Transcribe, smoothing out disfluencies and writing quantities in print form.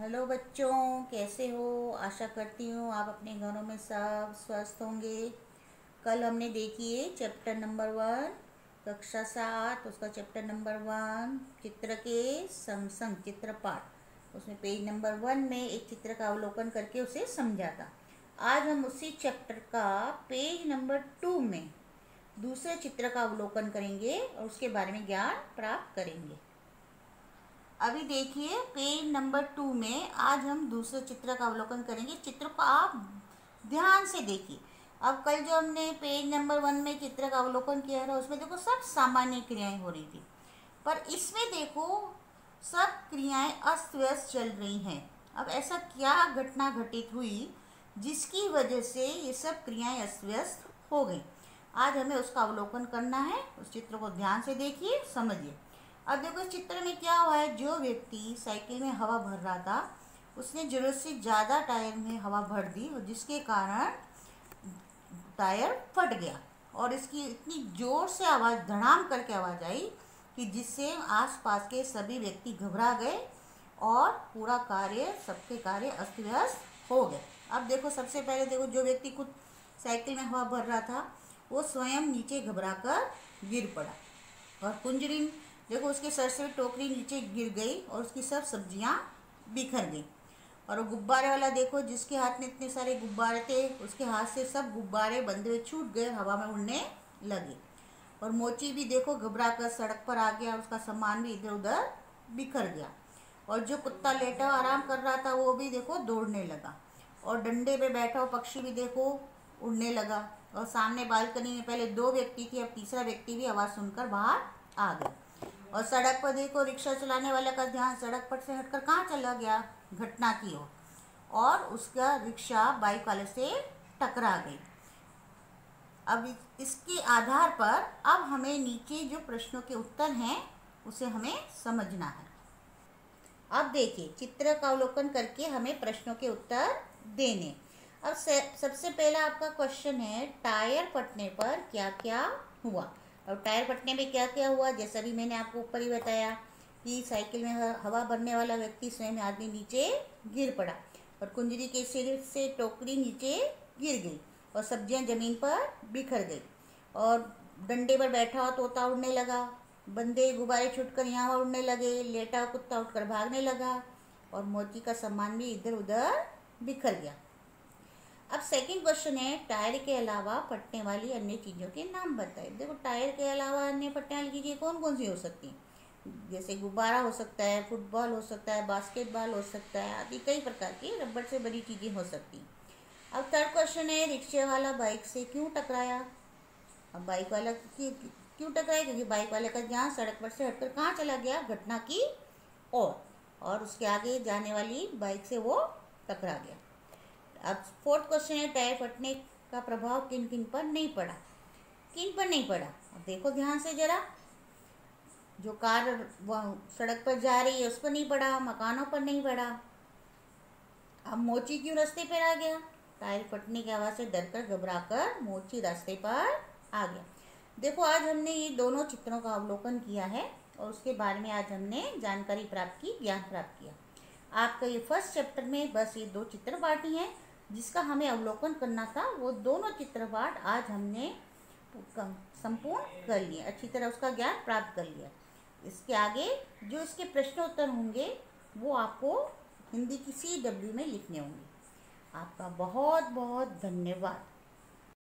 Hello बच्चों, कैसे हो। आशा करती हूँ आप अपने घरों में सब स्वस्थ होंगे। कल हमने देखी है चैप्टर नंबर 1, कक्षा 7, उसका चैप्टर नंबर 1 चित्र के संग संग चित्रपाठ। उसमें पेज नंबर 1 में एक चित्र का अवलोकन करके उसे समझा था। आज हम उसी चैप्टर का पेज नंबर 2 में दूसरे चित्र का अवलोकन करेंगे और उसके बारे में ज्ञान प्राप्त करेंगे। अभी देखिए पेज नंबर 2 में आज हम दूसरे चित्र का अवलोकन करेंगे। चित्र को आप ध्यान से देखिए। अब कल जो हमने पेज नंबर 1 में चित्र का अवलोकन किया था उसमें देखो सब सामान्य क्रियाएं हो रही थी, पर इसमें देखो सब क्रियाएं अस्त व्यस्त चल रही हैं। अब ऐसा क्या घटना घटित हुई जिसकी वजह से ये सब क्रियाएं अस्त व्यस्त हो गई। आज हमें उसका अवलोकन करना है। उस चित्र को ध्यान से देखिए, समझिए। अब देखो इस चित्र में क्या हुआ है। जो व्यक्ति साइकिल में हवा भर रहा था उसने जरूरत से ज़्यादा टायर में हवा भर दी और जिसके कारण टायर फट गया और इसकी इतनी ज़ोर से आवाज़, धड़ाम करके आवाज़ आई कि जिससे आसपास के सभी व्यक्ति घबरा गए और पूरा सबके कार्य अस्त व्यस्त हो गए। अब देखो सबसे पहले देखो जो व्यक्ति खुद साइकिल में हवा भर रहा था वो स्वयं नीचे घबरा कर गिर पड़ा और कुंजरी देखो उसके सर से टोकरी नीचे गिर गई और उसकी सब सब्जियां बिखर गई। और वो गुब्बारे वाला देखो जिसके हाथ में इतने सारे गुब्बारे थे उसके हाथ से सब गुब्बारे बंधे हुए छूट गए, हवा में उड़ने लगे। और मोची भी देखो घबरा कर सड़क पर आ गया, उसका सामान भी इधर उधर बिखर गया। और जो कुत्ता लेटा आराम कर रहा था वो भी देखो दौड़ने लगा। और डंडे पे बैठा हुआ पक्षी भी देखो उड़ने लगा। और सामने बालकनी में पहले 2 व्यक्ति थे, अब तीसरा व्यक्ति भी आवाज़ सुनकर बाहर आ गया। और सड़क पर देखो रिक्शा चलाने वाले का ध्यान सड़क पर से हटकर कहाँ चला गया, घटना की ओर, और उसका रिक्शा बाइक वाले से टकरा गई। अब इसके आधार पर अब हमें नीचे जो प्रश्नों के उत्तर हैं उसे हमें समझना है। अब देखिए चित्र का अवलोकन करके हमें प्रश्नों के उत्तर देने। अब सबसे पहला आपका क्वेश्चन है टायर फटने पर क्या क्या हुआ। और टायर फटने में क्या क्या हुआ, जैसा भी मैंने आपको ऊपर ही बताया कि साइकिल में हवा भरने वाला व्यक्ति स्वयं आदमी नीचे गिर पड़ा और कुंजरी के सिर से टोकरी नीचे गिर गई और सब्जियां जमीन पर बिखर गई। और डंडे पर बैठा हुआ तोता उड़ने लगा, बंदे गुब्बारे छूटकर यहाँ उड़ने लगे, लेटा हुआ कुत्ता उठकर भागने लगा और मोची का सामान भी इधर उधर बिखर गया। अब सेकंड क्वेश्चन है टायर के अलावा फटने वाली अन्य चीज़ों के नाम बताएं। देखो टायर के अलावा अन्य फटने वाली चीज़ें कौन कौन सी हो सकती हैं, जैसे गुब्बारा हो सकता है, फुटबॉल हो सकता है, बास्केटबॉल हो सकता है, आदि कई प्रकार की रबड़ से बनी चीज़ें हो सकती हैं। अब थर्ड क्वेश्चन है रिक्शे वाला बाइक से क्यों टकराया। अब बाइक वाला क्यों टकराया, क्योंकि बाइक वाले का ध्यान सड़क पर से हटकर कहाँ चला गया, घटना की ओर, और उसके आगे जाने वाली बाइक से वो टकरा गया। अब फोर्थ क्वेश्चन है टायर फटने का प्रभाव किन किन पर नहीं पड़ा। किन पर नहीं पड़ा, अब देखो ध्यान से जरा। जो कार सड़क पर जा रही है उस पर नहीं पड़ा, मकानों पर नहीं पड़ा। अब मोची क्यों रास्ते पर आ गया, टायर फटने की आवाज़ से डरकर घबराकर मोची रास्ते पर आ गया। देखो आज हमने ये दोनों चित्रों का अवलोकन किया है और उसके बारे में आज हमने जानकारी प्राप्त की, ज्ञान प्राप्त किया। आपका ये फर्स्ट चैप्टर में बस ये 2 चित्र बाकी हैं जिसका हमें अवलोकन करना था। वो दोनों चित्रपाठ आज हमने संपूर्ण कर लिए, अच्छी तरह उसका ज्ञान प्राप्त कर लिया। इसके आगे जो इसके प्रश्नोत्तर होंगे वो आपको हिंदी की CW में लिखने होंगे। आपका बहुत बहुत धन्यवाद।